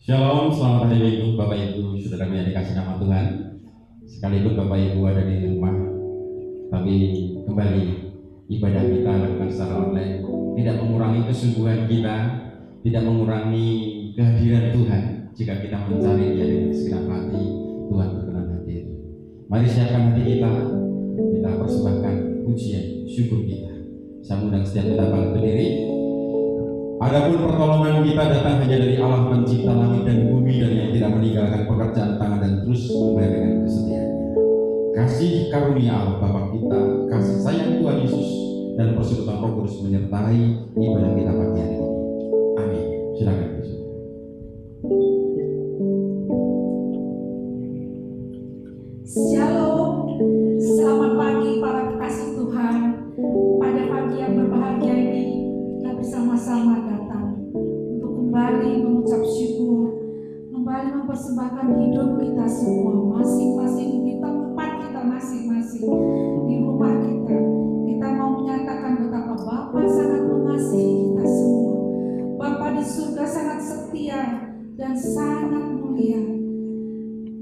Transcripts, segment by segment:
Shalom, selamat hari Minggu Bapak Ibu, saudara yang dikasih nama Tuhan. Sekalipun Bapak Ibu ada di rumah, tapi kembali ibadah kita lakukan secara online, tidak mengurangi kesungguhan kita, tidak mengurangi kehadiran Tuhan. Jika kita mencari Dia dengan segenap hati, Tuhan berkenan hadir. Mari siapkan hati kita persembahkan pujian syukur kita. Saya undang setiap kita bangkit berdiri. Adapun pertolongan kita datang hanya dari Allah pencipta langit dan bumi, dan yang tidak meninggalkan pekerjaan tangan dan terus membayar dengan kesetiaannya. Kasih karunia Allah Bapa kita, kasih sayang Tuhan Yesus, dan persekutuan Roh Kudus menyertai ibadah kita pagi hari ini. Amin. Silakan. Shalom, selamat pagi para kekasih Tuhan. Pada pagi yang berbahagia ini, kita bersama-sama datang untuk kembali mengucap syukur, kembali mempersembahkan hidup kita semua, masing-masing di tempat kita masing-masing, di rumah kita. Kita mau menyatakan betapa Bapa sangat mengasihi kita semua. Bapa di surga sangat setia dan sangat mulia.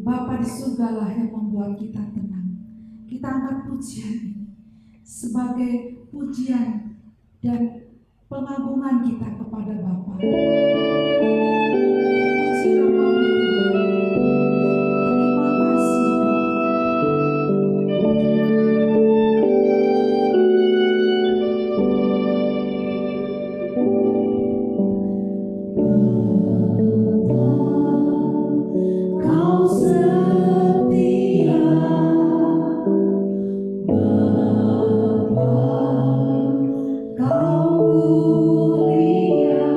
Bapa di surga lah yang membuat kita tenang. Kita angkat pujian ini sebagai pujian dan pengagungan kita kepada Bapa. Puji namamu Tuhan. Terima kasih Kau setia, Bapa, Kau mulia.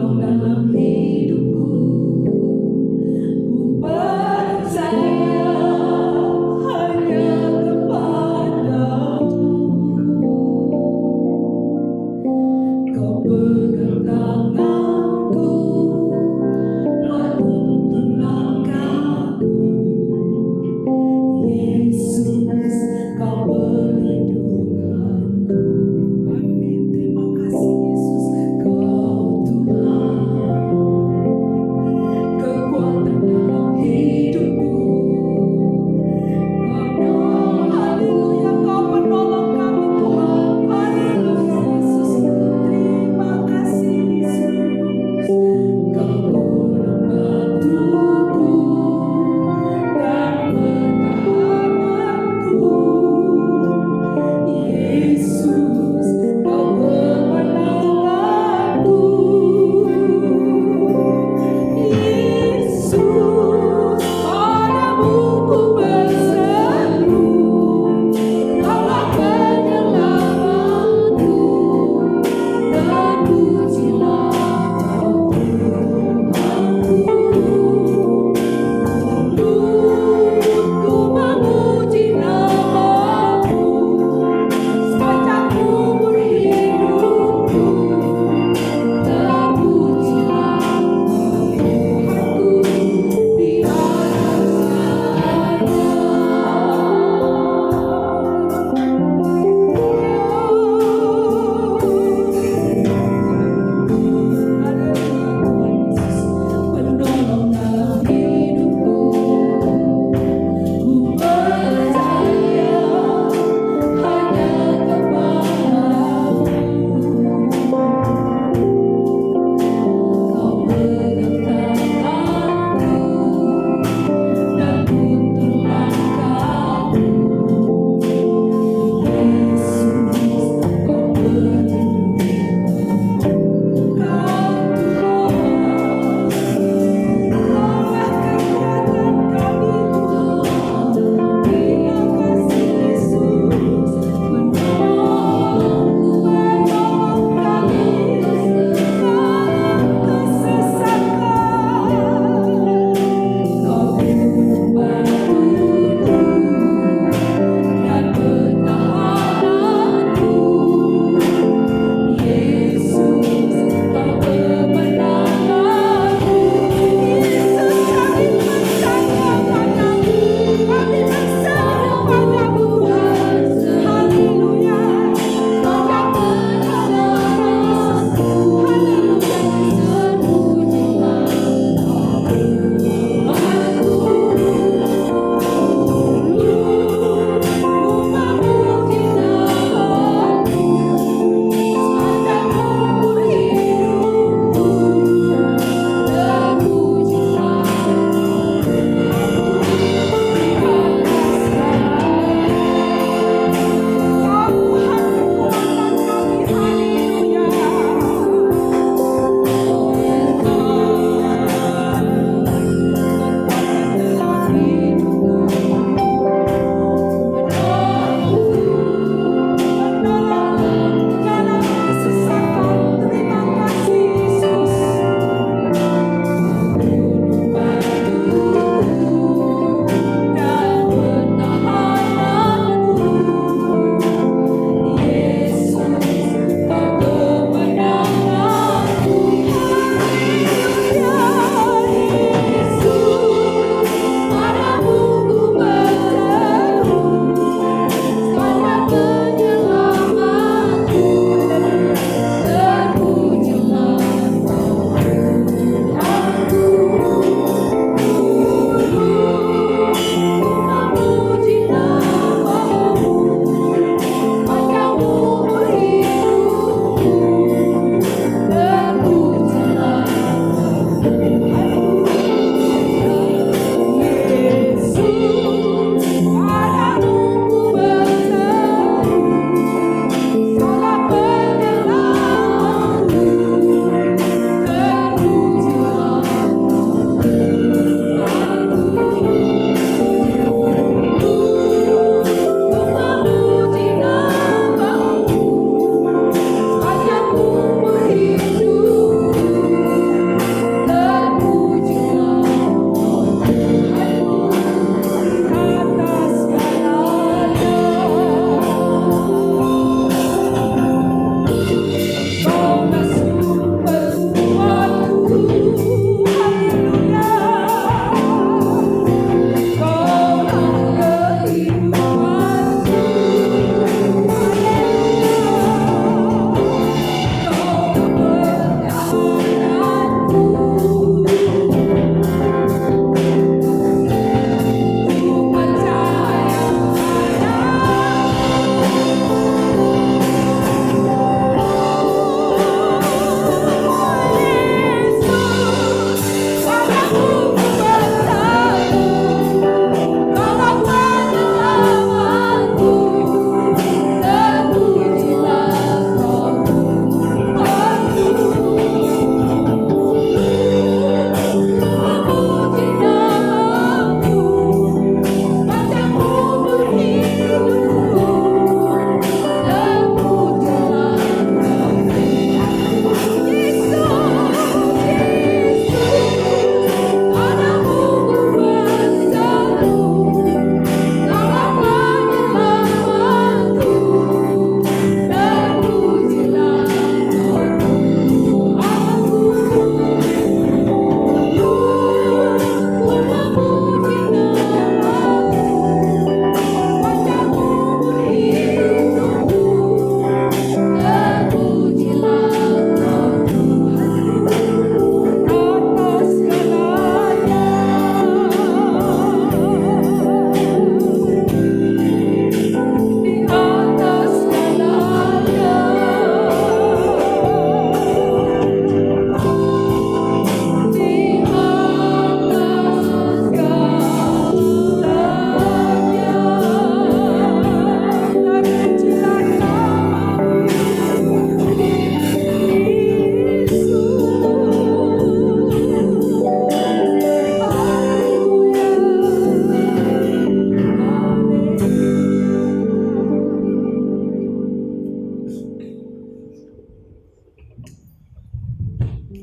menolong dalam hidupku. Ku percaya hanya kepadamu. Kau pegang tanganku, menuntun langkahku. Yesus, kau perlindunganku. Amin. Terima kasih Yesus, kau Tuhan.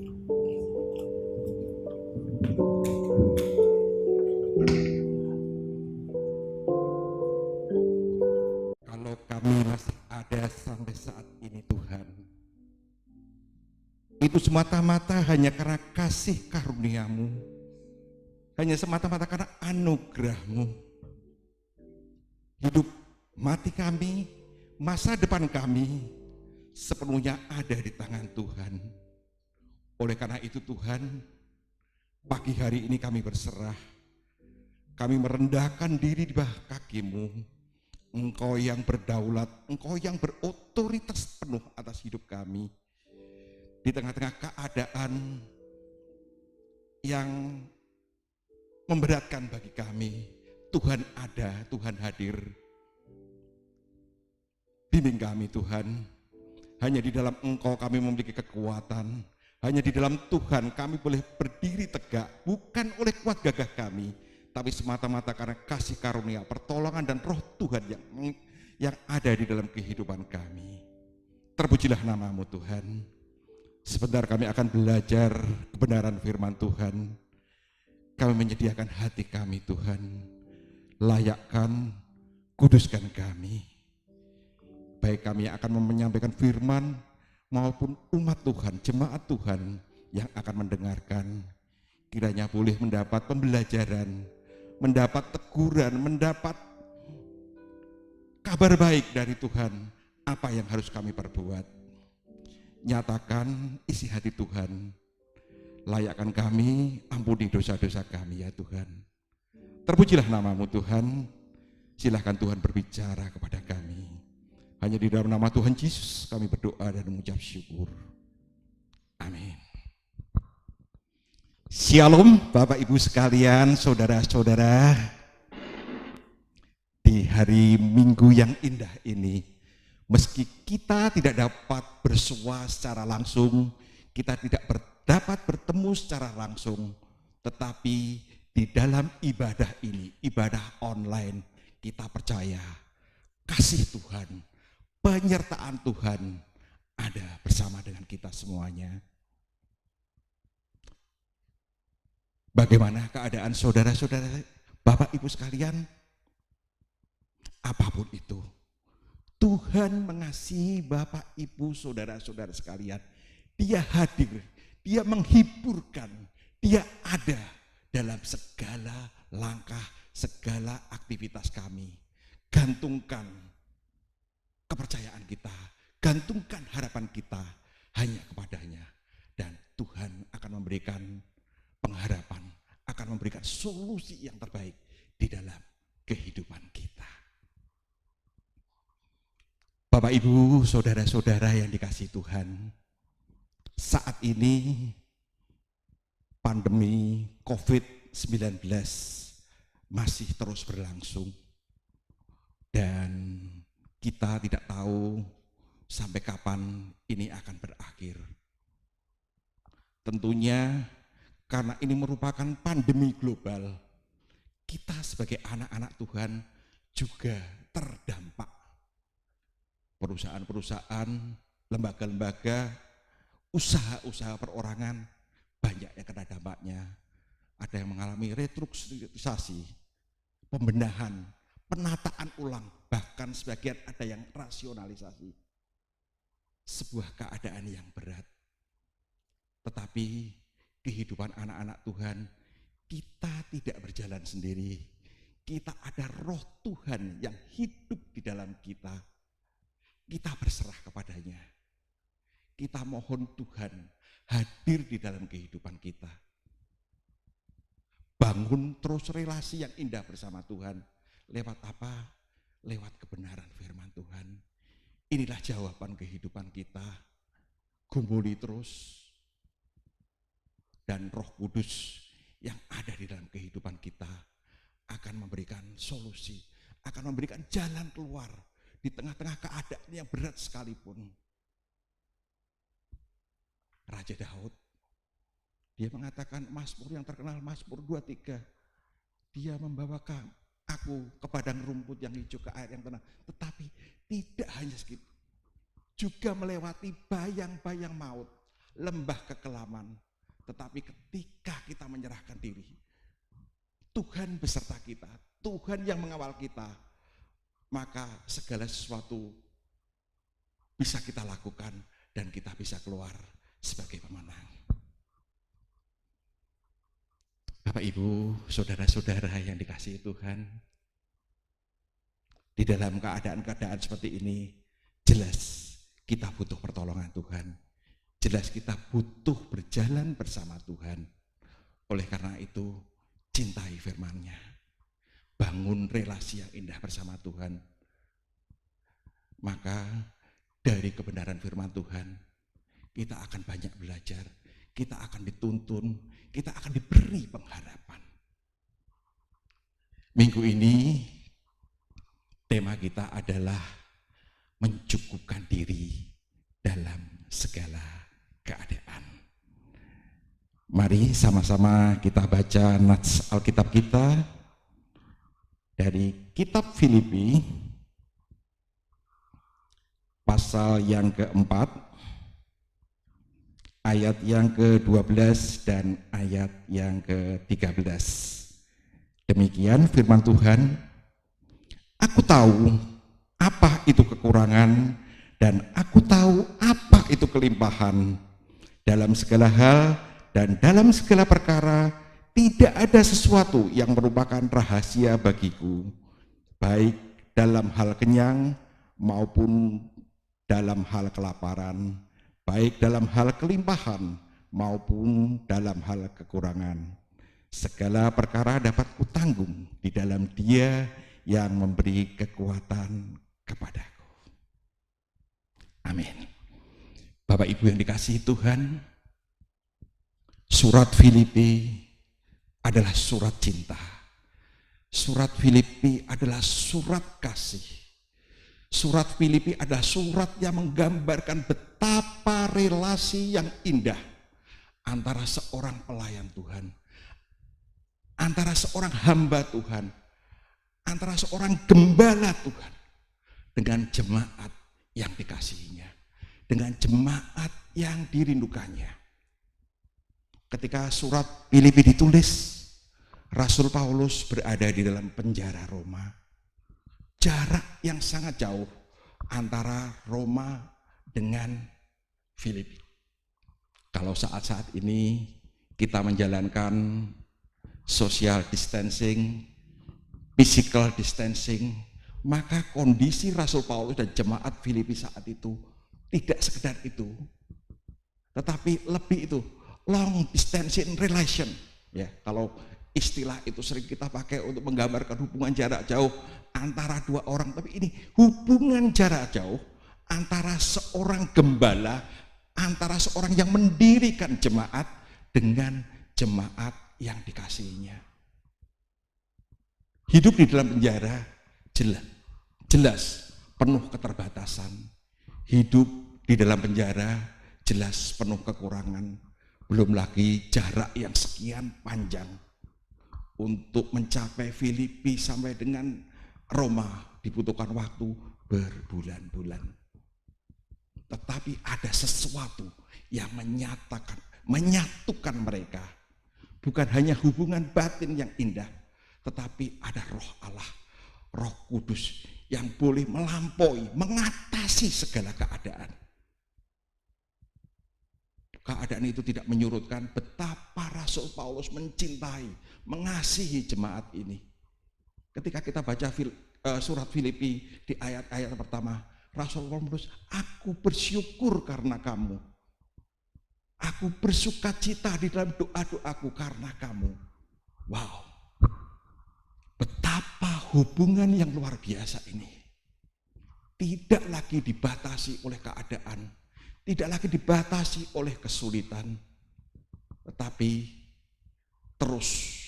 Kalau kami masih ada sampai saat ini Tuhan, itu semata-mata hanya karena kasih karunia-Mu, hanya semata-mata karena anugerah-Mu. Hidup mati kami, masa depan kami sepenuhnya ada di tangan Tuhan. Oleh karena itu Tuhan, pagi hari ini kami berserah, kami merendahkan diri di bawah kaki-Mu. Engkau yang berdaulat, Engkau yang berotoritas penuh atas hidup kami. Di tengah-tengah keadaan yang memberatkan bagi kami, Tuhan ada, Tuhan hadir. Bimbing kami Tuhan, hanya di dalam Engkau kami memiliki kekuatan, hanya di dalam Tuhan kami boleh berdiri tegak, bukan oleh kuat gagah kami, tapi semata-mata karena kasih karunia, pertolongan dan roh Tuhan yang ada di dalam kehidupan kami. Terpujilah nama-Mu Tuhan. Sebentar kami akan belajar kebenaran firman Tuhan. Kami menyediakan hati kami Tuhan. Layakkan, kuduskan kami. Baik kami akan menyampaikan firman maupun umat Tuhan, jemaat Tuhan yang akan mendengarkan. Kiranya boleh mendapat pembelajaran, mendapat teguran, mendapat kabar baik dari Tuhan, apa yang harus kami perbuat. Nyatakan isi hati Tuhan, layakkan kami, ampuni dosa-dosa kami ya Tuhan. Terpujilah nama-Mu Tuhan, silahkan Tuhan berbicara kepada kami. Hanya di dalam nama Tuhan Yesus kami berdoa dan mengucap syukur. Amin. Shalom Bapak Ibu sekalian, saudara-saudara. Di hari Minggu yang indah ini, meski kita tidak dapat bersua secara langsung, kita tidak dapat bertemu secara langsung, tetapi di dalam ibadah ini, ibadah online, kita percaya kasih Tuhan, penyertaan Tuhan ada bersama dengan kita semuanya. Bagaimana keadaan saudara-saudara, Bapak Ibu sekalian? Apapun itu, Tuhan mengasihi Bapak Ibu saudara-saudara sekalian. Dia hadir, Dia menghiburkan, Dia ada dalam segala langkah, segala aktivitas kami. Gantungkan kepercayaan kita, gantungkan harapan kita hanya kepadanya. Dan Tuhan akan memberikan pengharapan, akan memberikan solusi yang terbaik di dalam kehidupan kita. Bapak Ibu, saudara-saudara yang dikasihi Tuhan, saat ini pandemi COVID-19 masih terus berlangsung dan kita tidak tahu sampai kapan ini akan berakhir. Tentunya karena ini merupakan pandemi global, kita sebagai anak-anak Tuhan juga terdampak. Perusahaan-perusahaan, lembaga-lembaga, usaha-usaha perorangan banyak yang kena dampaknya. Ada yang mengalami restrukturisasi, pembenahan, penataan ulang, bahkan sebagian ada yang rasionalisasi. Sebuah keadaan yang berat. Tetapi kehidupan anak-anak Tuhan, kita tidak berjalan sendiri. Kita ada roh Tuhan yang hidup di dalam kita. Kita berserah kepadanya. Kita mohon Tuhan hadir di dalam kehidupan kita. Bangun terus relasi yang indah bersama Tuhan. Lewat apa? Lewat kebenaran firman Tuhan. Inilah jawaban kehidupan kita. Gumuli terus. Dan Roh Kudus yang ada di dalam kehidupan kita akan memberikan solusi, akan memberikan jalan keluar di tengah-tengah keadaan yang berat sekalipun. Raja Daud, dia mengatakan Mazmur yang terkenal, Mazmur 23, dia membawa aku ke padang rumput yang hijau, ke air yang tenang. Tetapi tidak hanya segitu, juga melewati bayang-bayang maut, lembah kekelaman. Tetapi ketika kita menyerahkan diri, Tuhan beserta kita, Tuhan yang mengawal kita, maka segala sesuatu bisa kita lakukan dan kita bisa keluar sebagai pemenang. Bapak, Ibu, saudara-saudara yang dikasihi Tuhan, di dalam keadaan-keadaan seperti ini, jelas kita butuh pertolongan Tuhan. Jelas kita butuh berjalan bersama Tuhan. Oleh karena itu, cintai firman-Nya. Bangun relasi yang indah bersama Tuhan. Maka dari kebenaran firman Tuhan, kita akan banyak belajar, kita akan dituntun, kita akan diberi pengharapan. Minggu ini, tema kita adalah mencukupkan diri dalam segala keadaan. Mari sama-sama kita baca nats Alkitab kita dari kitab Filipi pasal yang keempat, ayat yang ke-12 dan ayat yang ke-13. Demikian firman Tuhan, aku tahu apa itu kekurangan dan aku tahu apa itu kelimpahan. Dalam segala hal dan dalam segala perkara tidak ada sesuatu yang merupakan rahasia bagiku, baik dalam hal kenyang maupun dalam hal kelaparan, baik dalam hal kelimpahan maupun dalam hal kekurangan. Segala perkara dapat kutanggung di dalam Dia yang memberi kekuatan kepadaku. Amin. Bapak Ibu yang dikasihi Tuhan, surat Filipi adalah surat cinta. Surat Filipi adalah surat kasih. Surat Filipi adalah surat yang menggambarkan betapa relasi yang indah antara seorang pelayan Tuhan, antara seorang hamba Tuhan, antara seorang gembala Tuhan dengan jemaat yang dikasihinya, dengan jemaat yang dirindukannya. Ketika surat Filipi ditulis, Rasul Paulus berada di dalam penjara Roma. Jarak yang sangat jauh antara Roma dengan Filipi. Kalau saat-saat ini kita menjalankan social distancing, physical distancing, maka kondisi Rasul Paulus dan jemaat Filipi saat itu tidak sekedar itu, tetapi lebih itu, long distance relation. Ya, kalau istilah itu sering kita pakai untuk menggambarkan hubungan jarak jauh antara dua orang, tapi ini hubungan jarak jauh antara seorang gembala, antara seorang yang mendirikan jemaat dengan jemaat yang dikasihinya. Hidup di dalam penjara jelas penuh keterbatasan. Hidup di dalam penjara jelas penuh kekurangan. Belum lagi jarak yang sekian panjang. Untuk mencapai Filipi sampai dengan Roma dibutuhkan waktu berbulan-bulan. Tetapi ada sesuatu yang menyatukan mereka. Bukan hanya hubungan batin yang indah, tetapi ada roh Allah, Roh Kudus yang boleh melampaui, mengatasi segala keadaan. Keadaan itu tidak menyurutkan betapa Rasul Paulus mencintai, mengasihi jemaat ini. Ketika kita baca surat Filipi di ayat-ayat pertama, Rasul Paulus, aku bersyukur karena kamu. Aku bersuka cita di dalam doa-doaku karena kamu. Wow, betapa hubungan yang luar biasa ini. Tidak lagi dibatasi oleh keadaan, tidak lagi dibatasi oleh kesulitan, tetapi terus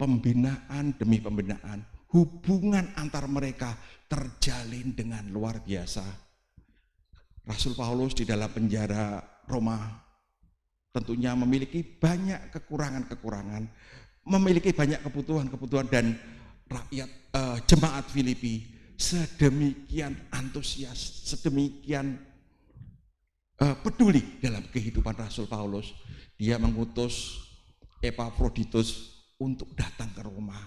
pembinaan demi pembinaan, hubungan antar mereka terjalin dengan luar biasa. Rasul Paulus di dalam penjara Roma tentunya memiliki banyak kekurangan-kekurangan, memiliki banyak kebutuhan-kebutuhan, dan rakyat jemaat Filipi sedemikian antusias, sedemikian peduli dalam kehidupan Rasul Paulus. Dia mengutus Epafroditus untuk datang ke Roma,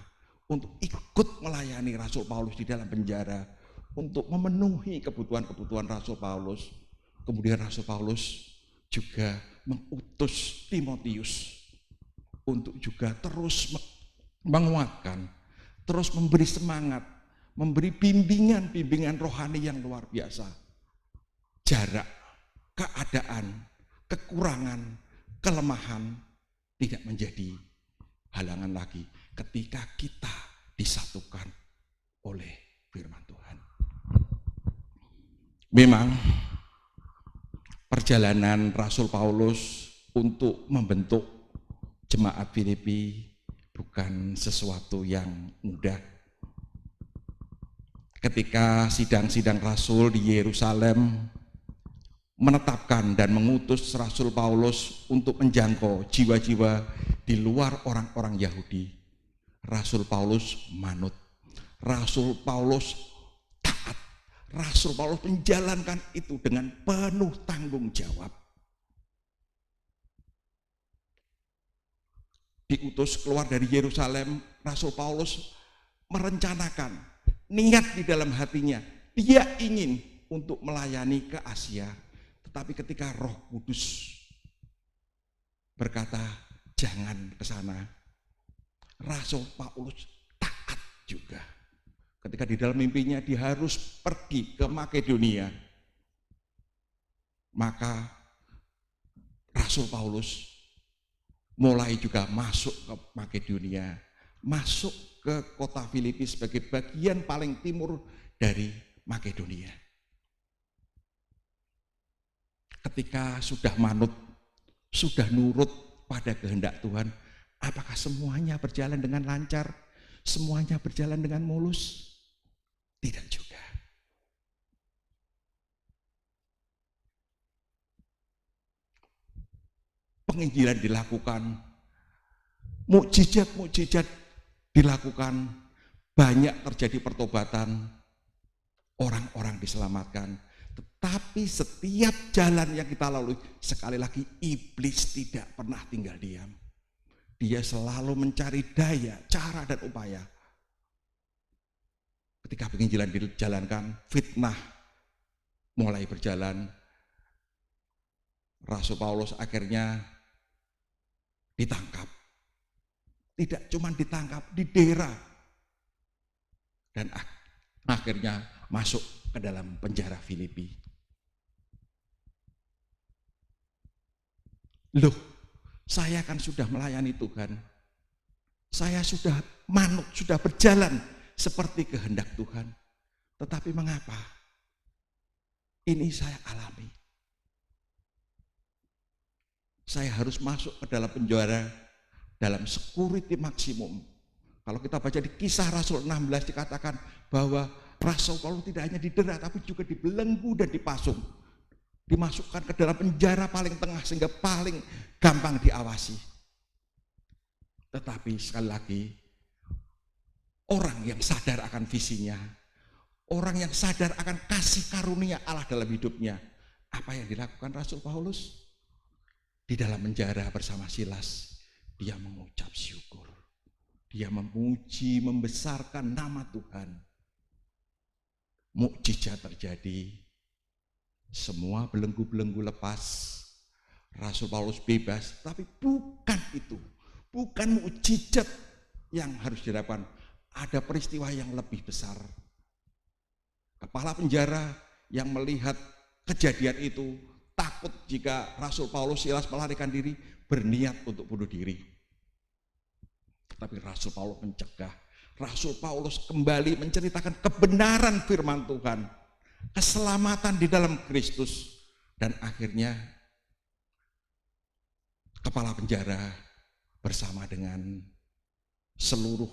untuk ikut melayani Rasul Paulus di dalam penjara, untuk memenuhi kebutuhan-kebutuhan Rasul Paulus. Kemudian Rasul Paulus juga mengutus Timotius untuk juga terus menguatkan, terus memberi semangat, memberi bimbingan-bimbingan rohani yang luar biasa. Jarak, keadaan, kekurangan, kelemahan tidak menjadi halangan lagi ketika kita disatukan oleh firman Tuhan. Memang perjalanan Rasul Paulus untuk membentuk jemaat Filipi bukan sesuatu yang mudah. Ketika sidang-sidang Rasul di Yerusalem menetapkan dan mengutus Rasul Paulus untuk menjangkau jiwa-jiwa di luar orang-orang Yahudi, Rasul Paulus manut, Rasul Paulus taat, Rasul Paulus menjalankan itu dengan penuh tanggung jawab. Diutus keluar dari Yerusalem, Rasul Paulus merencanakan, niat di dalam hatinya, dia ingin untuk melayani ke Asia. Tetapi ketika Roh Kudus berkata, jangan ke sana, Rasul Paulus taat juga. Ketika di dalam mimpinya dia harus pergi ke Makedonia, maka Rasul Paulus mulai juga masuk ke Makedonia, masuk ke kota Filipi sebagai bagian paling timur dari Makedonia. Ketika sudah manut, sudah nurut pada kehendak Tuhan, apakah semuanya berjalan dengan lancar? Semuanya berjalan dengan mulus? Tidak juga. Penginjilan dilakukan, mukjizat-mukjizat dilakukan, banyak terjadi pertobatan, orang-orang diselamatkan. Tetapi setiap jalan yang kita lalui, sekali lagi iblis tidak pernah tinggal diam. Dia selalu mencari daya, cara dan upaya. Ketika penginjilan dijalankan, fitnah mulai berjalan. Rasul Paulus akhirnya ditangkap. Tidak cuma ditangkap, didera. Dan akhirnya masuk ke dalam penjara Filipi. Loh, saya kan sudah melayani Tuhan. Saya sudah manut, sudah berjalan seperti kehendak Tuhan. Tetapi mengapa ini saya alami? Saya harus masuk ke dalam penjara dalam security maksimum. Kalau kita baca di Kisah Rasul 16 dikatakan bahwa Rasul Paulus tidak hanya didera tapi juga dibelenggu dan dipasung. Dimasukkan ke dalam penjara paling tengah sehingga paling gampang diawasi. Tetapi sekali lagi, orang yang sadar akan visinya, orang yang sadar akan kasih karunia Allah dalam hidupnya, apa yang dilakukan Rasul Paulus? Di dalam penjara bersama Silas, dia mengucap syukur. Dia memuji, membesarkan nama Tuhan. Mukjizat terjadi. Semua belenggu-belenggu lepas. Rasul Paulus bebas, tapi bukan itu. Bukan mukjizat yang harus dilakukan. Ada peristiwa yang lebih besar. Kepala penjara yang melihat kejadian itu takut jika Rasul Paulus Silas melarikan diri, berniat untuk bunuh diri. Tapi Rasul Paulus mencegah. Rasul Paulus kembali menceritakan kebenaran firman Tuhan, keselamatan di dalam Kristus, dan akhirnya kepala penjara bersama dengan seluruh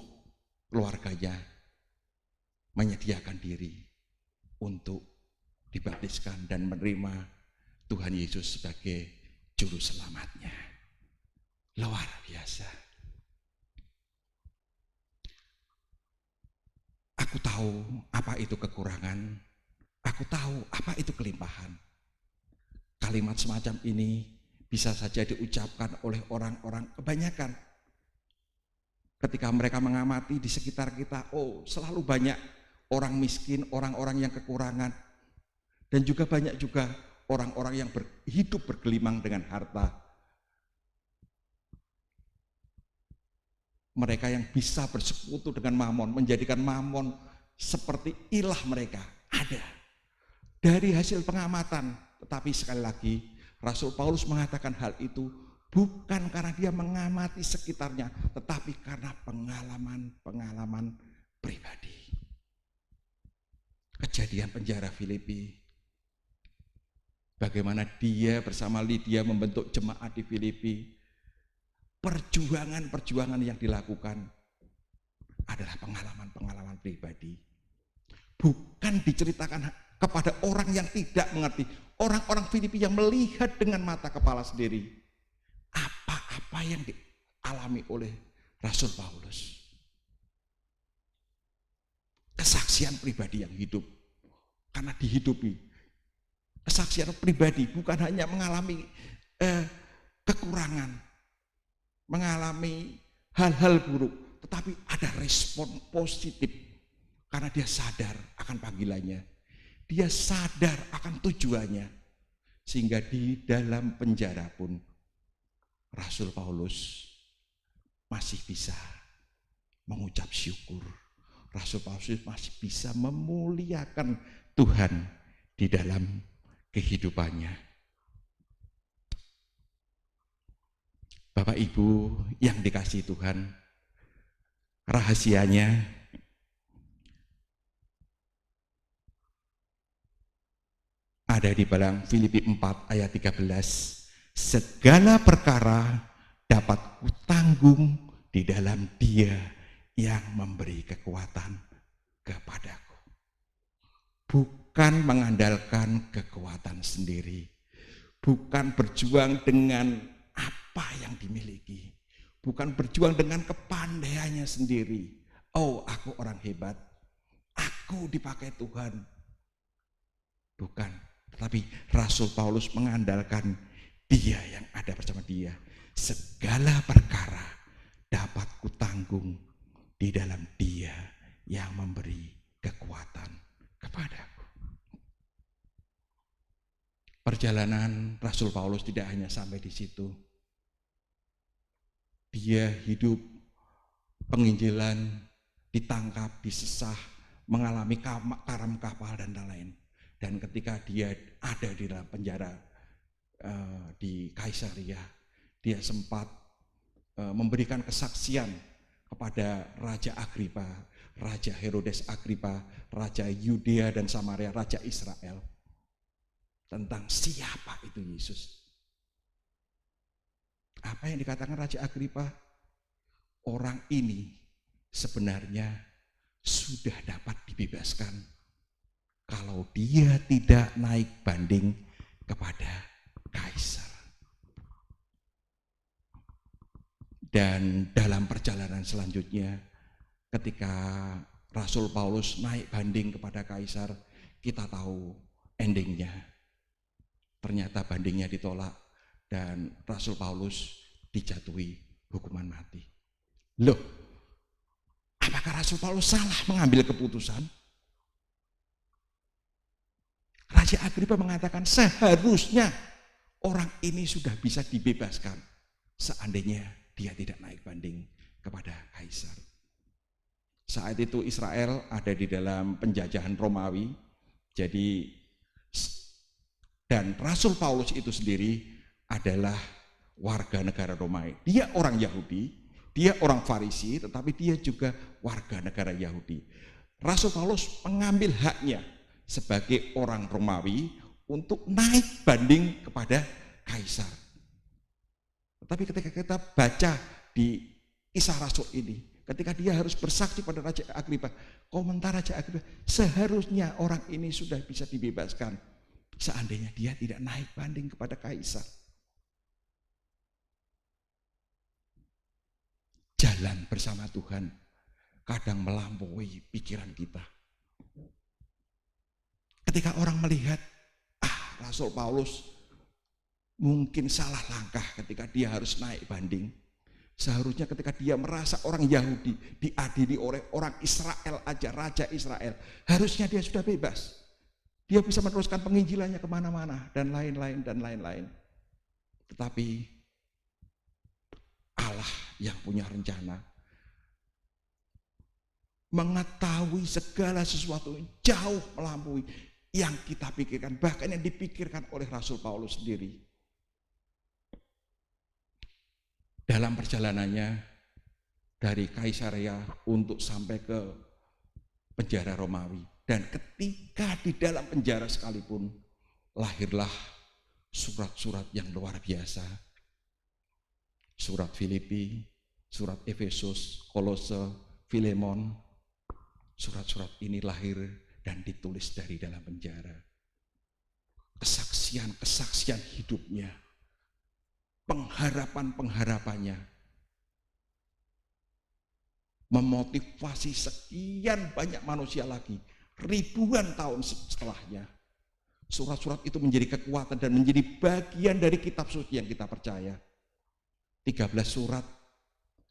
keluarganya menyediakan diri untuk dibaptiskan dan menerima Tuhan Yesus sebagai juru selamatnya. Luar biasa. Aku tahu apa itu kekurangan. Aku tahu apa itu kelimpahan. kalimat semacam ini bisa saja diucapkan oleh orang-orang kebanyakan. Ketika mereka mengamati di sekitar kita, oh selalu banyak orang miskin, orang-orang yang kekurangan. Dan juga banyak juga orang-orang yang hidup bergelimang dengan harta. Mereka yang bisa bersekutu dengan Mamon, menjadikan Mamon seperti ilah mereka. Ada. Dari hasil pengamatan, tetapi sekali lagi Rasul Paulus mengatakan hal itu bukan karena dia mengamati sekitarnya, tetapi karena pengalaman pribadi. Kejadian penjara Filipi, bagaimana dia bersama Lydia membentuk jemaat di Filipi, perjuangan yang dilakukan adalah pengalaman pribadi. Bukan diceritakan kepada orang yang tidak mengerti. Orang-orang Filipi yang melihat dengan mata kepala sendiri apa yang dialami oleh Rasul Paulus. Kesaksian pribadi yang hidup, karena dihidupi. Kesaksian pribadi bukan hanya mengalami kekurangan, mengalami hal-hal buruk, tetapi ada respon positif karena dia sadar akan panggilannya, dia sadar akan tujuannya, sehingga di dalam penjara pun Rasul Paulus masih bisa mengucap syukur. Rasul Paulus masih bisa memuliakan Tuhan di dalam kehidupannya. Bapak Ibu yang dikasihi Tuhan, rahasianya ada di dalam Filipi 4 ayat 13. Segala perkara dapat kutanggung di dalam Dia yang memberi kekuatan kepadaku. Bukan mengandalkan kekuatan sendiri, bukan berjuang dengan apa yang dimiliki, bukan berjuang dengan kepandaiannya sendiri. Oh, aku orang hebat, aku dipakai Tuhan. Bukan, tetapi Rasul Paulus mengandalkan Dia yang ada bersama dia. Segala perkara dapat kutanggung di dalam Dia yang memberi kekuatan kepadaku. Perjalanan Rasul Paulus tidak hanya sampai di situ. Dia hidup penginjilan, ditangkap, disesah, mengalami karam kapal dan lain-lain. Dan ketika dia ada di dalam penjara di Kaisaria, dia sempat memberikan kesaksian kepada Raja Agripa, Raja Herodes Agripa, Raja Yudea dan Samaria, Raja Israel, tentang siapa itu Yesus. Apa yang dikatakan Raja Agripa? Orang ini sebenarnya sudah dapat dibebaskan kalau dia tidak naik banding kepada Kaisar. Dan dalam perjalanan selanjutnya, ketika Rasul Paulus naik banding kepada Kaisar, kita tahu endingnya. Ternyata bandingnya ditolak dan Rasul Paulus dijatuhi hukuman mati. Loh, apakah Rasul Paulus salah mengambil keputusan? Raja Agripa mengatakan seharusnya orang ini sudah bisa dibebaskan seandainya dia tidak naik banding kepada Kaisar. Saat itu Israel ada di dalam penjajahan Romawi, dan Rasul Paulus itu sendiri adalah warga negara Romawi. Dia orang Yahudi, dia orang Farisi, tetapi dia juga warga negara Yahudi. Rasul Paulus mengambil haknya sebagai orang Romawi untuk naik banding kepada Kaisar. Tetapi ketika kita baca di Kisah Rasul ini, ketika dia harus bersaksi pada Raja Agripa, komentar Raja Agripa, seharusnya orang ini sudah bisa dibebaskan seandainya dia tidak naik banding kepada Kaisar. Jalan bersama Tuhan kadang melampaui pikiran kita. Ketika orang melihat, Rasul Paulus Mungkin salah langkah ketika dia harus naik banding. Seharusnya ketika dia merasa orang Yahudi diadili oleh orang Israel aja, Raja Israel, harusnya dia sudah bebas. Dia bisa meneruskan penginjilannya kemana-mana, dan lain-lain, dan lain-lain. Tetapi Allah yang punya rencana, mengetahui segala sesuatu jauh melampaui yang kita pikirkan, bahkan yang dipikirkan oleh Rasul Paulus sendiri. Dalam perjalanannya dari Kaisarea untuk sampai ke penjara Romawi. Dan ketika di dalam penjara sekalipun, lahirlah surat-surat yang luar biasa. Surat Filipi, surat Efesus, Kolose, Filemon. Surat-surat ini lahir dan ditulis dari dalam penjara. Kesaksian-kesaksian hidupnya, pengharapan-pengharapannya, memotivasi sekian banyak manusia lagi, ribuan tahun setelahnya. Surat-surat itu menjadi kekuatan dan menjadi bagian dari kitab suci yang kita percaya. 13 surat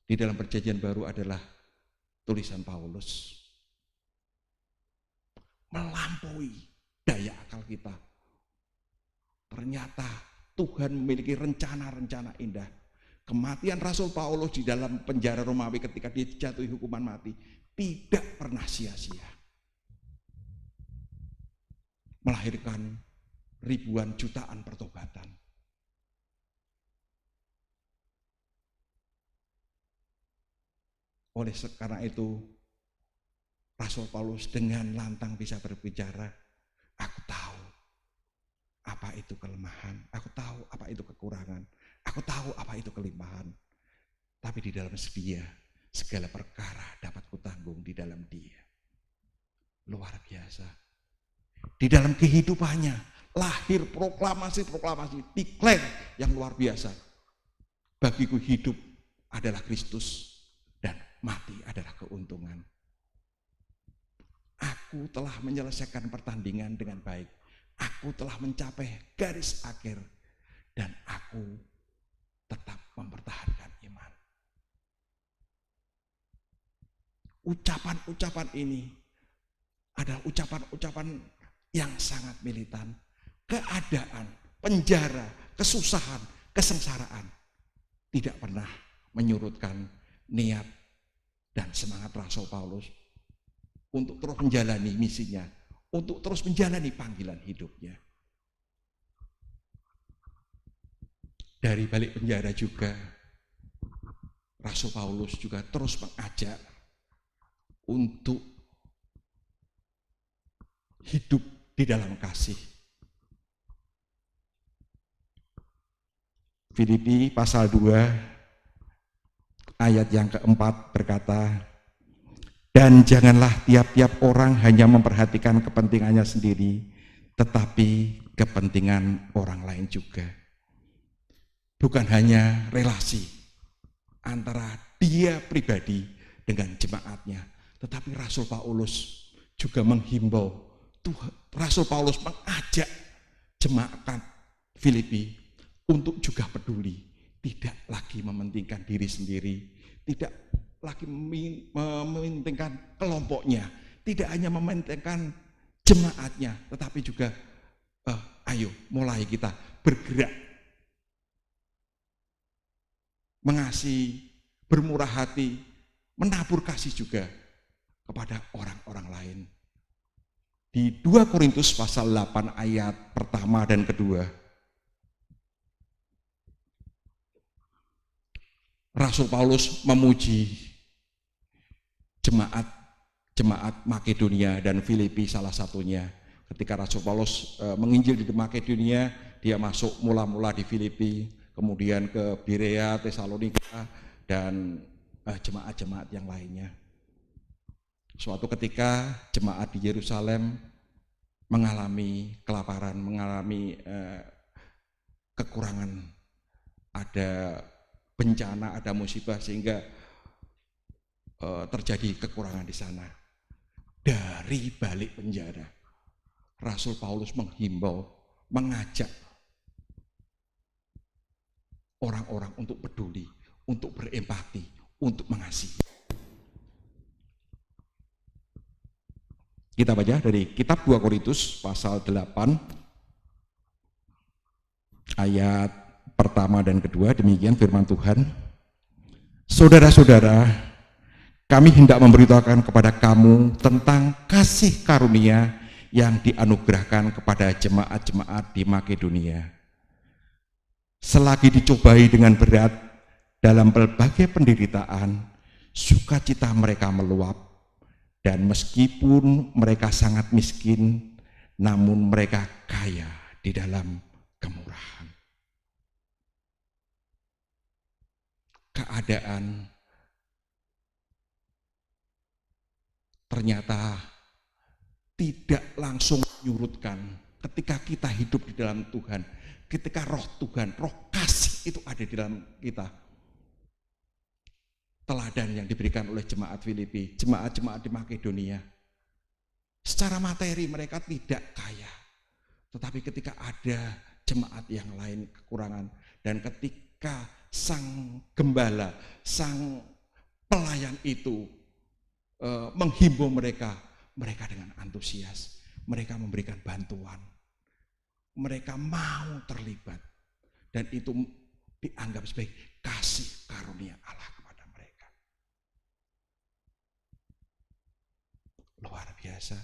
di dalam perjanjian baru adalah tulisan Paulus. Melampaui daya akal kita. Ternyata Tuhan memiliki rencana-rencana indah. Kematian Rasul Paulus di dalam penjara Romawi ketika dia dijatuhi hukuman mati tidak pernah sia-sia. Melahirkan ribuan jutaan pertobatan. Oleh karena itu, Rasul Paulus dengan lantang bisa berbicara, aku tahu apa itu kelemahan, aku tahu apa itu kekurangan, aku tahu apa itu kelimpahan. Tapi di dalam Dia, segala perkara dapat kutanggung di dalam Dia. Luar biasa. Di dalam kehidupannya, lahir proklamasi, declare yang luar biasa. Bagiku hidup adalah Kristus dan mati adalah keuntungan. Aku telah menyelesaikan pertandingan dengan baik. Aku telah mencapai garis akhir dan aku tetap mempertahankan iman. Ucapan-ucapan ini adalah ucapan-ucapan yang sangat militan. Keadaan, penjara, kesusahan, kesengsaraan tidak pernah menyurutkan niat dan semangat Rasul Paulus untuk terus menjalani misinya, untuk terus menjalani panggilan hidupnya. Dari balik penjara juga, Rasul Paulus juga terus mengajak untuk hidup di dalam kasih. Filipi pasal 2 ayat yang keempat berkata, dan janganlah tiap-tiap orang hanya memperhatikan kepentingannya sendiri, tetapi kepentingan orang lain juga. Bukan hanya relasi antara dia pribadi dengan jemaatnya, tetapi Rasul Paulus juga menghimbau, Rasul Paulus mengajak jemaat Filipi untuk juga peduli, tidak lagi mementingkan diri sendiri, tidak lagi mementingkan kelompoknya, tidak hanya mementingkan jemaatnya, tetapi juga ayo mulai kita bergerak, mengasihi, bermurah hati, menabur kasih juga kepada orang-orang lain. Di 2 Korintus pasal 8 ayat pertama dan kedua, Rasul Paulus memuji jemaat Makedonia dan Filipi salah satunya. Ketika Rasul Paulus menginjil di Makedonia, dia masuk mula-mula di Filipi, kemudian ke Berea, Tesalonika, dan jemaat-jemaat yang lainnya. Suatu ketika jemaat di Yerusalem mengalami kelaparan, mengalami kekurangan, ada bencana, ada musibah sehingga terjadi kekurangan di sana. Dari balik penjara, Rasul Paulus menghimbau, mengajak orang-orang untuk peduli, untuk berempati, untuk mengasihi. Kita baca dari kitab 2 Korintus pasal 8 ayat pertama dan kedua, demikian firman Tuhan. Saudara-saudara, kami hendak memberitakan kepada kamu tentang kasih karunia yang dianugerahkan kepada jemaat-jemaat di Makedonia. Selagi dicobai dengan berat dalam berbagai penderitaan, sukacita mereka meluap, dan meskipun mereka sangat miskin, namun mereka kaya di dalam kemurahan. Keadaan ternyata tidak langsung menyurutkan ketika kita hidup di dalam Tuhan, ketika roh Tuhan, roh kasih itu ada di dalam kita. Teladan yang diberikan oleh jemaat Filipi, jemaat-jemaat di Makedonia. Secara materi mereka tidak kaya, tetapi ketika ada jemaat yang lain kekurangan, dan ketika sang gembala, sang pelayan itu menghimbau mereka dengan antusias, mereka memberikan bantuan, mereka mau terlibat, dan itu dianggap sebagai kasih karunia Allah kepada mereka. Luar biasa.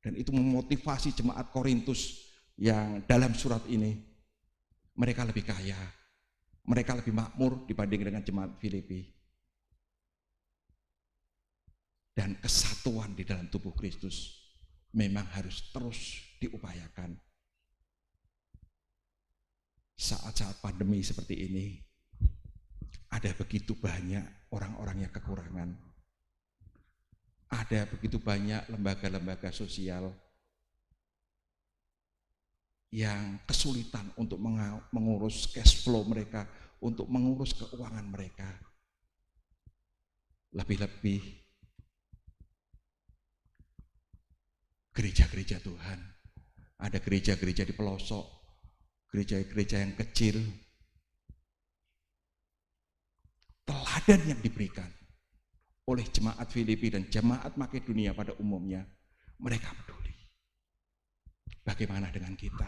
Dan itu memotivasi jemaat Korintus yang dalam surat ini, mereka lebih kaya, mereka lebih makmur dibanding dengan jemaat Filipi. Dan kesatuan di dalam tubuh Kristus memang harus terus diupayakan. Saat-saat pandemi seperti ini, ada begitu banyak orang-orang yang kekurangan. Ada begitu banyak lembaga-lembaga sosial yang kesulitan untuk mengurus cash flow mereka, untuk mengurus keuangan mereka. Lebih-lebih gereja-gereja Tuhan, ada gereja-gereja di pelosok, gereja-gereja yang kecil. Teladan yang diberikan oleh jemaat Filipi dan jemaat Makedonia pada umumnya, mereka peduli. Bagaimana dengan kita?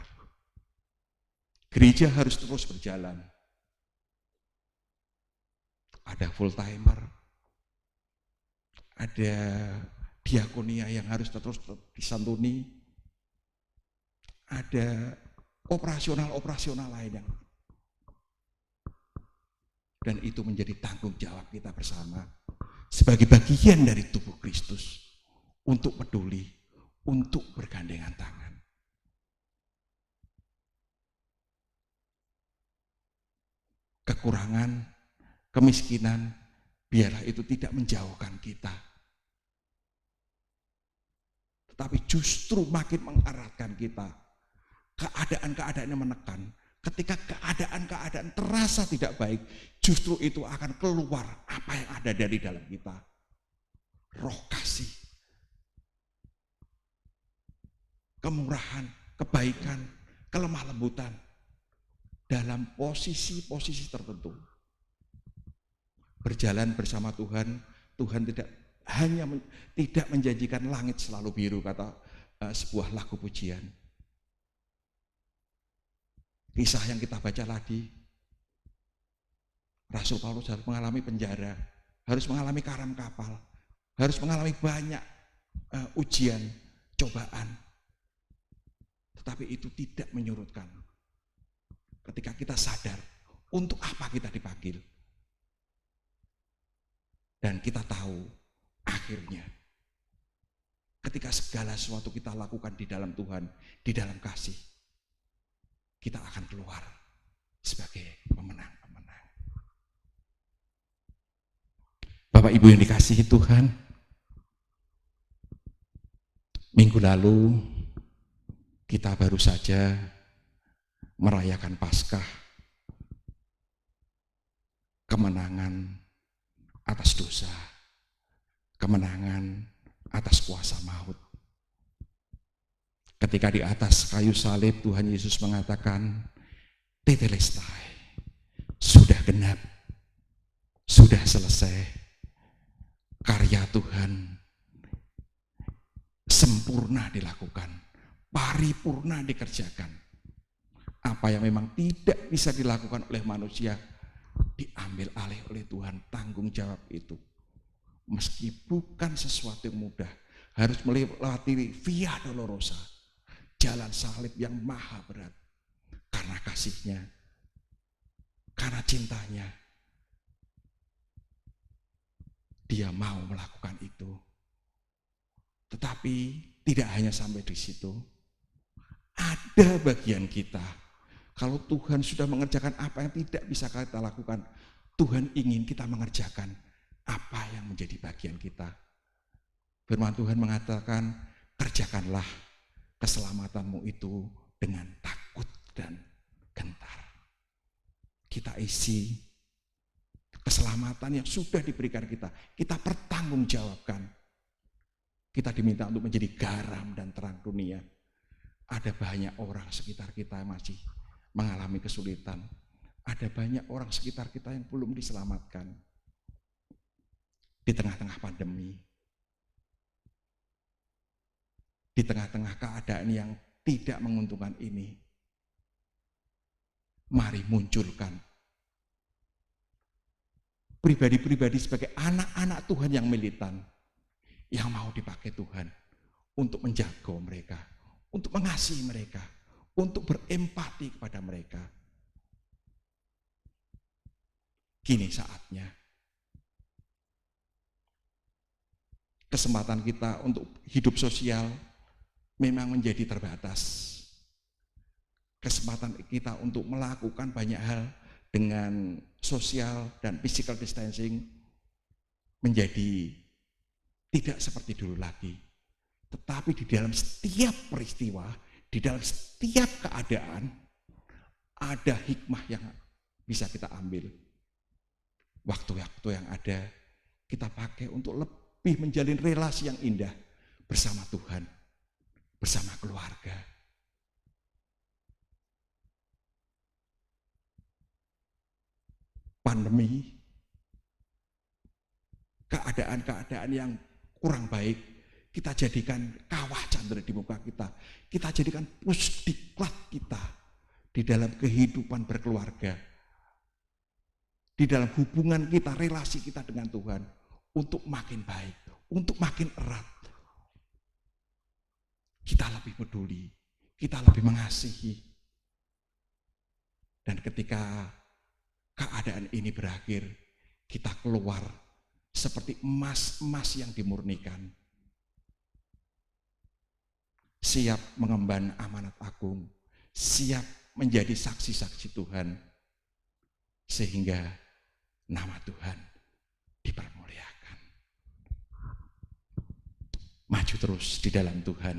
Gereja harus terus berjalan. Ada full timer, ada diakonia yang harus terus disantuni, ada operasional lain yang, dan itu menjadi tanggung jawab kita bersama sebagai bagian dari tubuh Kristus untuk peduli, untuk bergandengan tangan. Kekurangan, kemiskinan, biarlah itu tidak menjauhkan kita, tetapi justru makin mengeratkan kita. Keadaan-keadaan yang menekan, ketika keadaan-keadaan terasa tidak baik, justru itu akan keluar apa yang ada dari dalam kita. Roh kasih, kemurahan, kebaikan, kelemah lembutan dalam posisi-posisi tertentu. Berjalan bersama Tuhan, Tuhan tidak menjanjikan langit selalu biru, kata sebuah lagu pujian. Kisah yang kita baca tadi, Rasul Paulus harus mengalami penjara, harus mengalami karam kapal, harus mengalami banyak ujian, cobaan. Tetapi itu tidak menyurutkan. Ketika kita sadar untuk apa kita dipanggil. Dan kita tahu akhirnya ketika segala sesuatu kita lakukan di dalam Tuhan, di dalam kasih, kita akan keluar sebagai pemenang-pemenang. Bapak Ibu yang dikasihi Tuhan, minggu lalu kita baru saja merayakan Paskah, kemenangan atas dosa, kemenangan atas kuasa maut. Ketika di atas kayu salib Tuhan Yesus mengatakan, tetelestai, sudah genap, sudah selesai. Karya Tuhan sempurna dilakukan, paripurna dikerjakan. Apa yang memang tidak bisa dilakukan oleh manusia, diambil alih oleh Tuhan. Tanggung jawab itu, meski bukan sesuatu yang mudah, harus melewati via dolorosa, jalan salib yang maha berat. Karena kasihnya, karena cintanya, dia mau melakukan itu. Tetapi tidak hanya sampai di situ, ada bagian kita. Kalau Tuhan sudah mengerjakan apa yang tidak bisa kita lakukan, Tuhan ingin kita mengerjakan apa yang menjadi bagian kita. Firman Tuhan mengatakan, kerjakanlah keselamatanmu itu dengan takut dan gentar. Kita isi keselamatan yang sudah diberikan kita, kita pertanggungjawabkan. Kita diminta untuk menjadi garam dan terang dunia. Ada banyak orang sekitar kita yang masih mengalami kesulitan. Ada banyak orang sekitar kita yang belum diselamatkan. Di tengah-tengah pandemi, di tengah-tengah keadaan yang tidak menguntungkan ini, mari munculkan pribadi-pribadi sebagai anak-anak Tuhan yang militan, yang mau dipakai Tuhan untuk menjaga mereka, untuk mengasihi mereka, untuk berempati kepada mereka. Kini saatnya. Kesempatan kita untuk hidup sosial memang menjadi terbatas. Kesempatan kita untuk melakukan banyak hal dengan social dan physical distancing menjadi tidak seperti dulu lagi. Tetapi di dalam setiap peristiwa, di dalam setiap keadaan, ada hikmah yang bisa kita ambil. Waktu-waktu yang ada, kita pakai untuk lebih menjalin relasi yang indah bersama Tuhan, bersama keluarga. Pandemi, keadaan-keadaan yang kurang baik, kita jadikan kawah candra di muka kita. Kita jadikan pusdiklat kita di dalam kehidupan berkeluarga, di dalam hubungan kita, relasi kita dengan Tuhan, untuk makin baik, untuk makin erat. Kita lebih peduli, kita lebih mengasihi. Dan ketika keadaan ini berakhir, kita keluar seperti emas-emas yang dimurnikan, siap mengemban amanat agung, siap menjadi saksi-saksi Tuhan, sehingga nama Tuhan dipermuliakan. Maju terus di dalam Tuhan.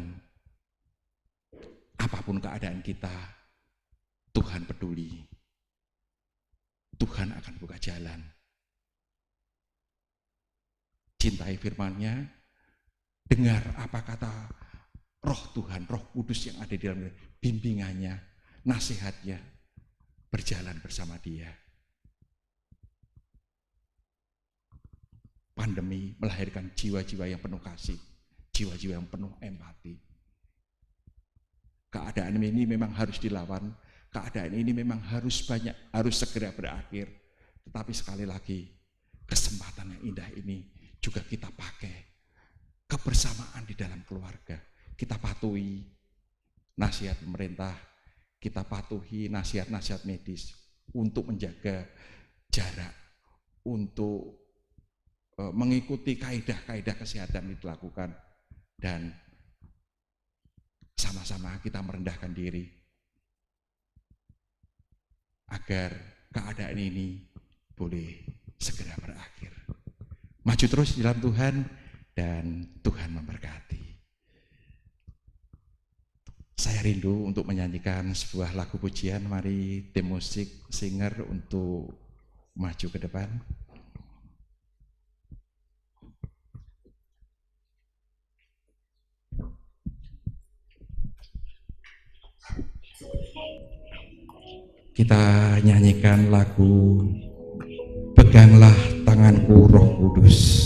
Apapun keadaan kita, Tuhan peduli. Tuhan akan buka jalan. Cintai firman-Nya, dengar apa kata Roh Tuhan, Roh Kudus yang ada di dalam bimbingannya, nasihatnya, berjalan bersama Dia. Pandemi melahirkan jiwa-jiwa yang penuh kasih, jiwa-jiwa yang penuh empati. Keadaan ini memang harus dilawan, keadaan ini memang harus segera berakhir. Tetapi sekali lagi, kesempatan yang indah ini juga kita pakai kebersamaan di dalam keluarga. Kita patuhi nasihat pemerintah, kita patuhi nasihat-nasihat medis untuk menjaga jarak, untuk mengikuti kaidah-kaidah kesehatan yang dilakukan, dan sama-sama kita merendahkan diri agar keadaan ini boleh segera berakhir. Maju terus di dalam Tuhan, dan Tuhan memberkati. Saya rindu untuk menyanyikan sebuah lagu pujian. Mari tim musik, singer untuk maju ke depan. kita nyanyikan lagu Peganglah Tanganku Roh Kudus.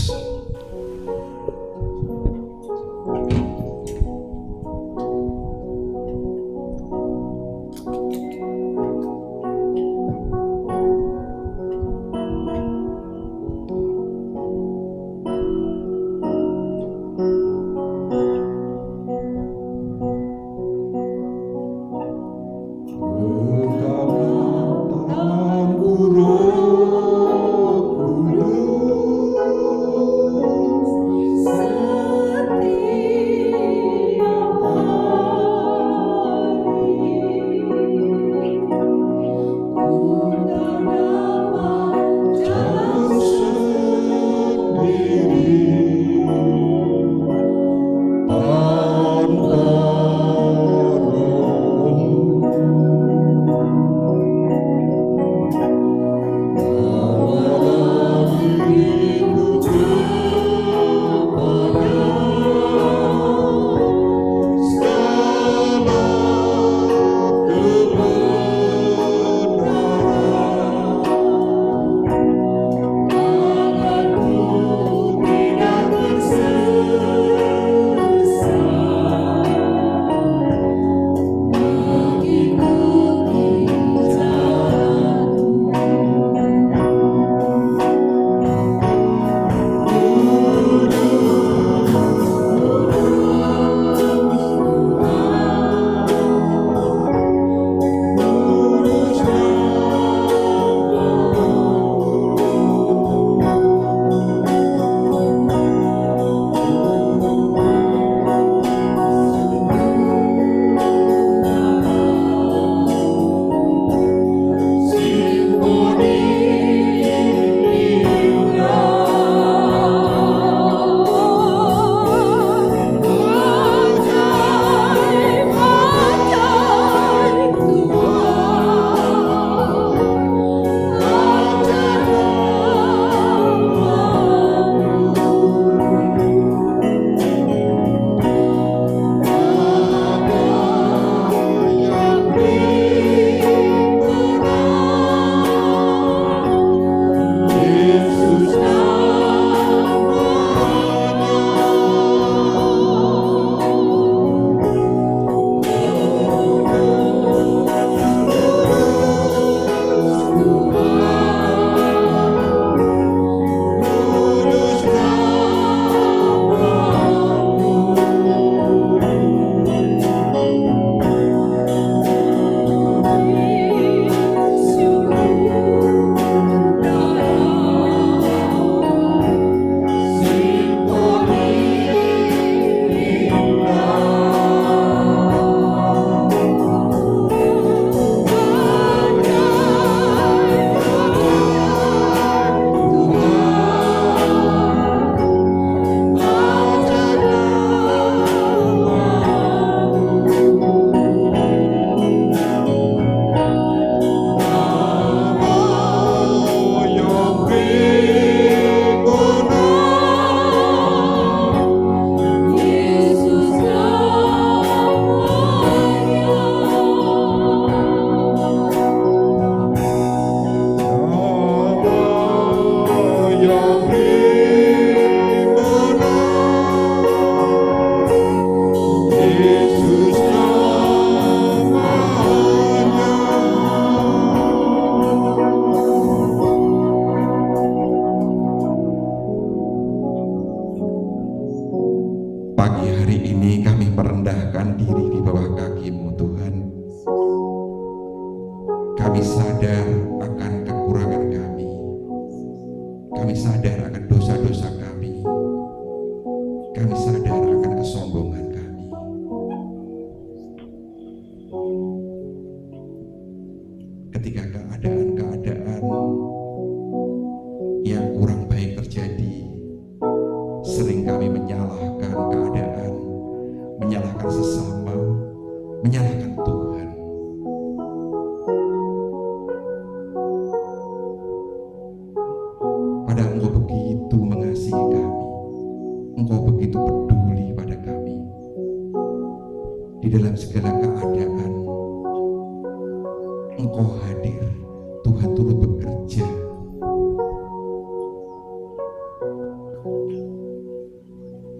Engkau hadir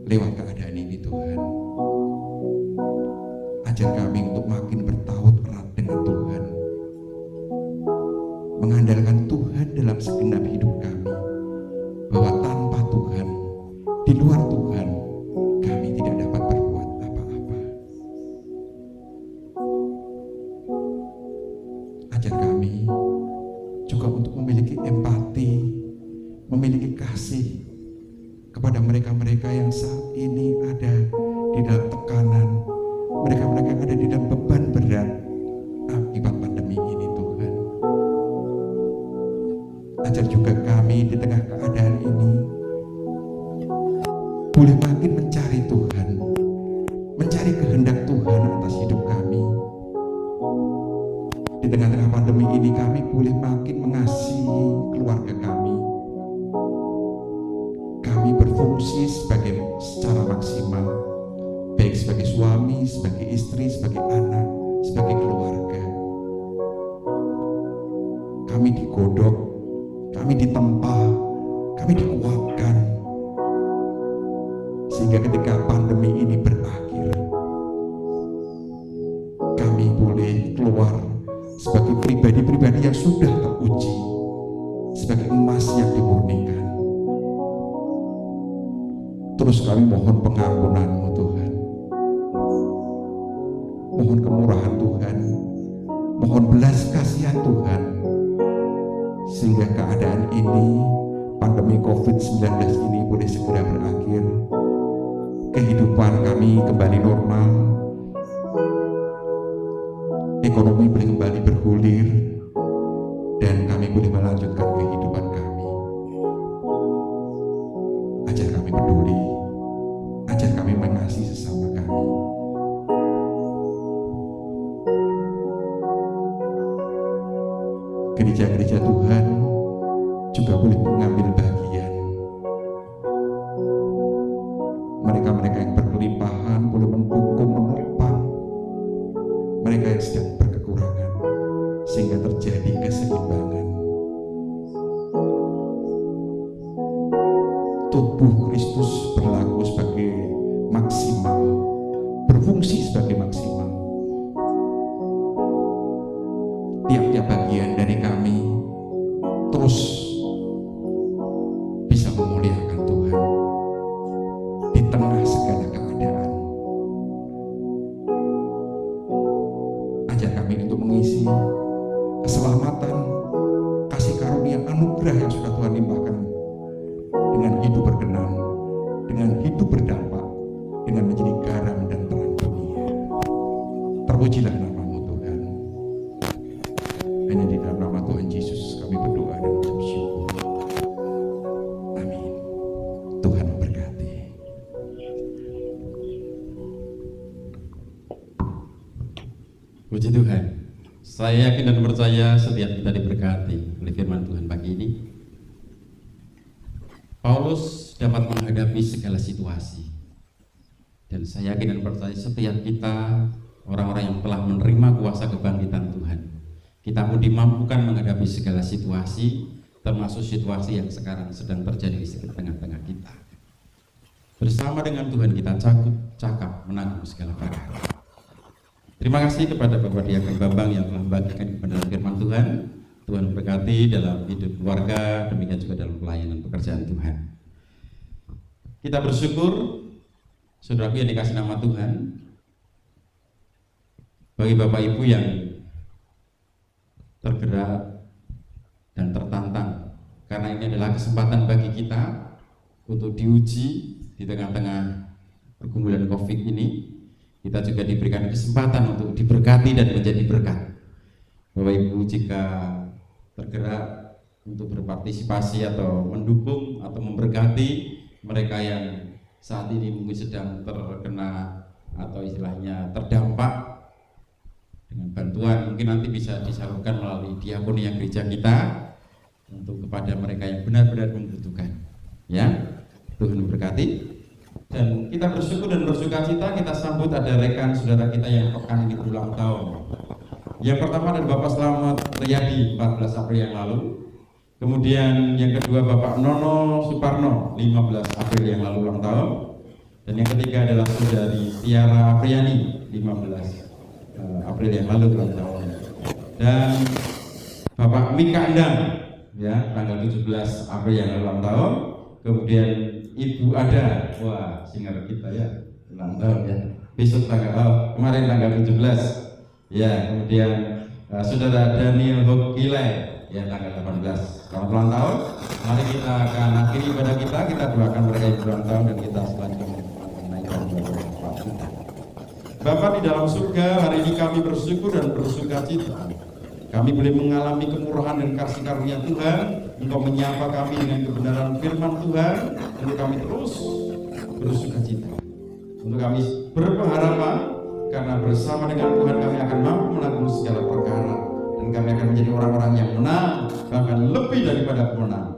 lewat keadaan ini Tuhan. Ajar kami untuk makin bertaut erat dengan Tuhan, mengandalkan Tuhan dalam segenap hidup kami, bahwa tanpa Tuhan, di luar Tuhan, kami tidak dapat berbuat apa-apa. Ajar kami juga untuk memiliki empati, memiliki kasih kepada mereka-mereka yang saat ini ada di dalam tekanan, mereka-mereka yang ada di dalam beban berat akibat pandemi ini Tuhan. Ajar juga kami di tengah keadaan ini boleh makin mencari Tuhan, mencari kehendak Tuhan atas hidup kami. Di tengah-tengah pandemi ini kami boleh makin mengasihi keluarga kami. Kami berfungsi secara maksimal, baik sebagai suami, sebagai istri, sebagai anak, sebagai keluarga. Kami digodok, kami ditempa, kami dikuatkan, sehingga ketika pandemi ini berakhir, kami boleh keluar sebagai pribadi-pribadi yang sudah teruji, sebagai emas yang dimurnikan. Terus kami mohon pengampunan-Mu Tuhan, mohon kemurahan Tuhan, mohon belas kasihan Tuhan, sehingga keadaan ini, pandemi COVID-19 ini boleh segera berakhir, kehidupan kami kembali normal, ekonomi boleh kembali bergulir, dan kami boleh melanjutkan kehidupan kami. Ajar kami peduli, ajar kami mengasihi sesama kami. Gereja-gereja Tuhan juga boleh mengambil bagian. Mereka-mereka yang berkelimpahan boleh mendukung, menopang mereka yang sedang berkekurangan, sehingga terjadi keseimbangan. Tubuh Kristus berlaku sebagai maksimal, berfungsi sebagai maksimal. Tiap-tiap bagian dari kami terus bisa memuliakan Tuhan di tengah segala keadaan. Ajar kami untuk mengisi keselamatan, kasih karunia, anugerah yang sudah Tuhan limpahkan dengan hidup berkenan, dengan hidup berdampak, dengan menjadi garam dan terang dunia. Terpujilah nama-Mu Tuhan. Hanya di dalam nama Tuhan Yesus kami berdoa dan mengucap syukur. Amin. Tuhan memberkati. Puji Tuhan. Saya yakin dan percaya setiap kita diberkati oleh firman Tuhan pagi ini. Paulus dapat menghadapi segala situasi. Dan saya yakin dan percaya setiap kita, orang-orang yang telah menerima kuasa kebangkitan Tuhan, kita pun dimampukan menghadapi segala situasi, termasuk situasi yang sekarang sedang terjadi di tengah-tengah kita. Bersama dengan Tuhan kita cakap menanggung segala perkara. Terima kasih kepada Bapak Diakon Bambang yang telah membagikan kebenaran firman Tuhan. Tuhan berkati dalam hidup keluarga, demikian juga dalam pelayanan pekerjaan Tuhan. Kita bersyukur, saudaraku yang dikasih nama Tuhan, bagi Bapak Ibu yang tergerak dan tertantang, karena ini adalah kesempatan bagi kita untuk diuji di tengah-tengah pergumulan COVID ini. Kita juga diberikan kesempatan untuk diberkati dan menjadi berkat. Bapak Ibu jika tergerak untuk berpartisipasi atau mendukung atau memberkati mereka yang saat ini mungkin sedang terkena atau istilahnya terdampak dengan bantuan, mungkin nanti bisa disalurkan melalui diakoni yang gereja kita untuk kepada mereka yang benar-benar membutuhkan. Ya, Tuhan memberkati. Dan kita bersyukur dan bersukacita kita sambut ada rekan saudara kita yang pekan ini berulang tahun. Yang pertama adalah Bapak Slamet Riyadi 14 April yang lalu. Kemudian yang kedua Bapak Nono Suparno 15 April yang lalu ulang tahun. Dan yang ketiga adalah saudari Tiara Apriani, 15 April yang lalu ulang tahun. Dan Bapak Mika Endang, ya, tanggal 17 April yang lalu ulang tahun. Kemudian Ibu Ada, wah singer kita ya, ulang tahun ya. Besok kemarin tanggal 17. Ya, kemudian Saudara Daniel Hokilai, ya, tanggal 18. Selamat ulang tahun. Mari kita akan akhiri ibadah kita doakan mereka yang ulang tahun dan kita selanjutnya menaikkan doa kita. Bapa di dalam surga, hari ini kami bersyukur dan bersukacita. Kami boleh mengalami kemurahan dan kasih karunia Tuhan. Engkau menyapa kami dengan kebenaran firman Tuhan. Untuk kami terus bersukacita. Untuk kami berpengharapan karena bersama dengan Tuhan kami akan mampu menanggung segala perkara. Dan kami akan menjadi orang-orang yang menang, bahkan lebih daripada pemenang.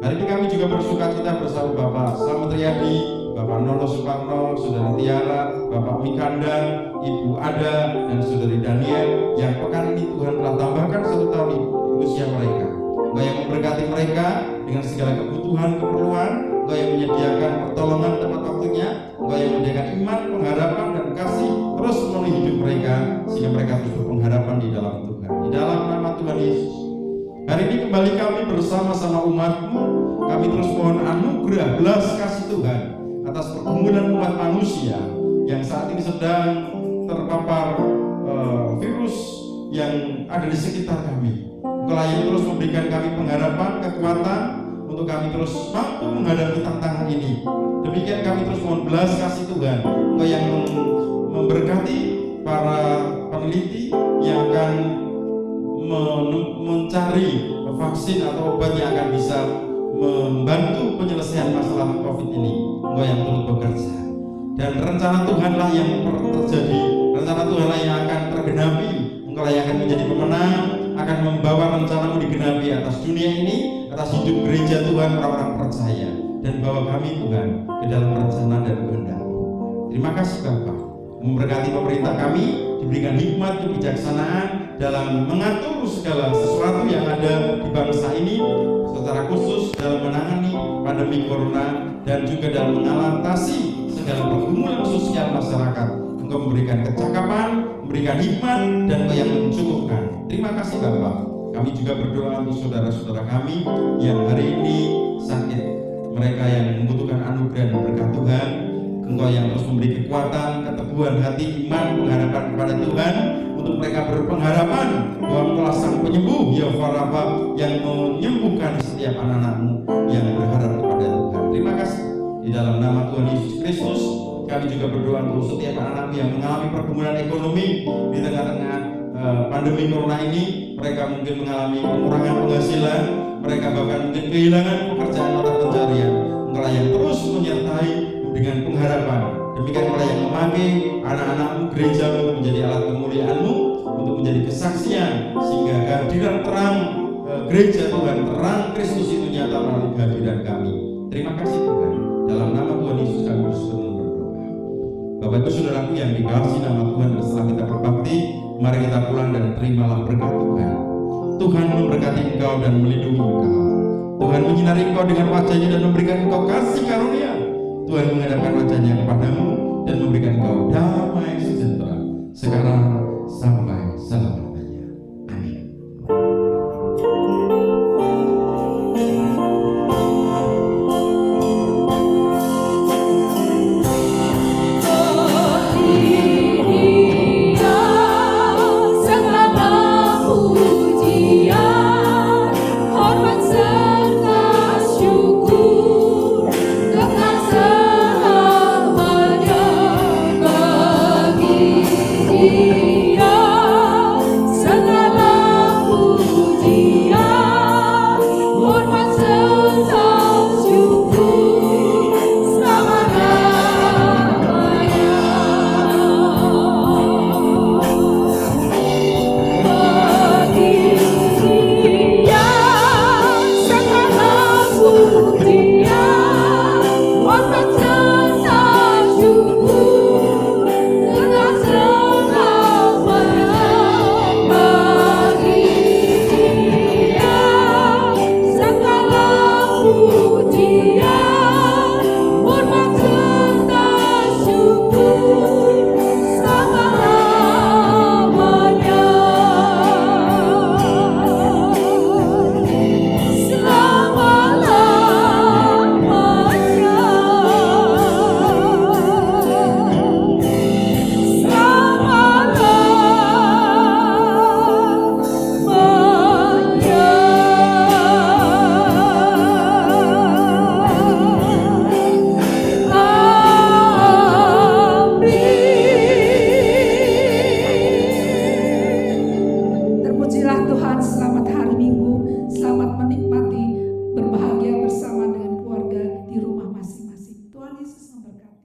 Hari ini kami juga bersukacita bersama Bapak Slamet Riyadi, Bapak Nono Suparno, Saudari Tiara, Bapak Mikanda, Ibu Ada, dan Saudari Daniel yang pekan ini Tuhan telah tambahkan 1 tahun di usia mereka. Engkau yang memberkati mereka dengan segala kebutuhan, keperluan. Engkau yang menyediakan pertolongan tepat waktunya. Engkau yang menyediakan iman, pengharapan, dan kasih terus memenuhi hidup mereka sehingga mereka terus berpengharapan di dalam Tuhan. Di dalam nama Tuhan Yesus. Hari ini kembali kami bersama-sama umat-Mu. Kami terus mohon anugerah belas kasih Tuhan atas pergumulan umat manusia yang saat ini sedang terpapar virus yang ada di sekitar kami. Engkau yang terus memberikan kami pengharapan, kekuatan untuk kami terus mampu menghadapi tantangan ini. Demikian kami terus mohon belas kasih Tuhan. Engkau yang memberkati para peneliti yang akan mencari vaksin atau obat yang akan bisa membantu penyelesaian masalah COVID ini. Engkau yang turut bekerja. Dan rencana Tuhanlah yang terjadi. Rencana Tuhanlah yang akan tergenapi. Engkau yang akan menjadi pemenang, akan membawa rencana-Mu digenapi atas dunia ini, atas hidup gereja Tuhan, orang-orang percaya. Dan bawa kami Tuhan ke dalam rencana dan kehendak-Mu. Terima kasih Bapa. Memberkati pemerintah kami, diberikan hikmat kebijaksanaan dalam mengatur segala sesuatu yang ada di bangsa ini, secara khusus dalam menangani pandemi corona dan juga dalam mengatasi segala pergumulan sosial masyarakat. Engkau memberikan kecakapan, memberikan hikmat, dan Engkau yang mencukupkan. Terima kasih Bapak. Kami juga berdoa untuk saudara-saudara kami yang hari ini sakit, mereka yang membutuhkan anugerah dan berkat Tuhan. Engkau yang terus memberi kekuatan, keteguhan hati, iman, pengharapan kepada Tuhan, untuk mereka berpengharapan bahwa Engkau sang penyembuh, Yehova Rafa, yang menyembuhkan setiap anak-anak-Mu yang berharap kepada Tuhan. Terima kasih. Di dalam nama Tuhan Yesus Kristus, kami juga berdoa untuk setiap anak-anak yang mengalami pergumulan ekonomi di tengah-tengah pandemi corona ini. Mereka mungkin mengalami pengurangan penghasilan, mereka bahkan mungkin kehilangan pekerjaan mata pencarian. Engkau yang terus menyertai dengan pengharapan. Demikian Engkau yang memakai anak-anak-Mu, gereja untuk menjadi alat kemuliaan-Mu, untuk menjadi kesaksian sehingga kehadiran terang gereja Tuhan, terang Kristus itu nyata melalui kehadiran kami. Terima kasih Tuhan. Dalam nama Tuhan Yesus kami berdoa. Bapak Ibu Saudaraku yang dikasihi nama Tuhan, setelah kita berbakti, mari kita pulang dan terimalah berkat Tuhan. Tuhan memberkati engkau dan melindungi engkau. Tuhan menyinari engkau dengan wajah-Nya dan memberikan engkau kasih karunia. Tuhan menghadapkan wajah-Nya kepadamu dan memberikan engkau damai sejahtera sekarang sampai selama-lamanya. Amin. Dia Yesus memberkati.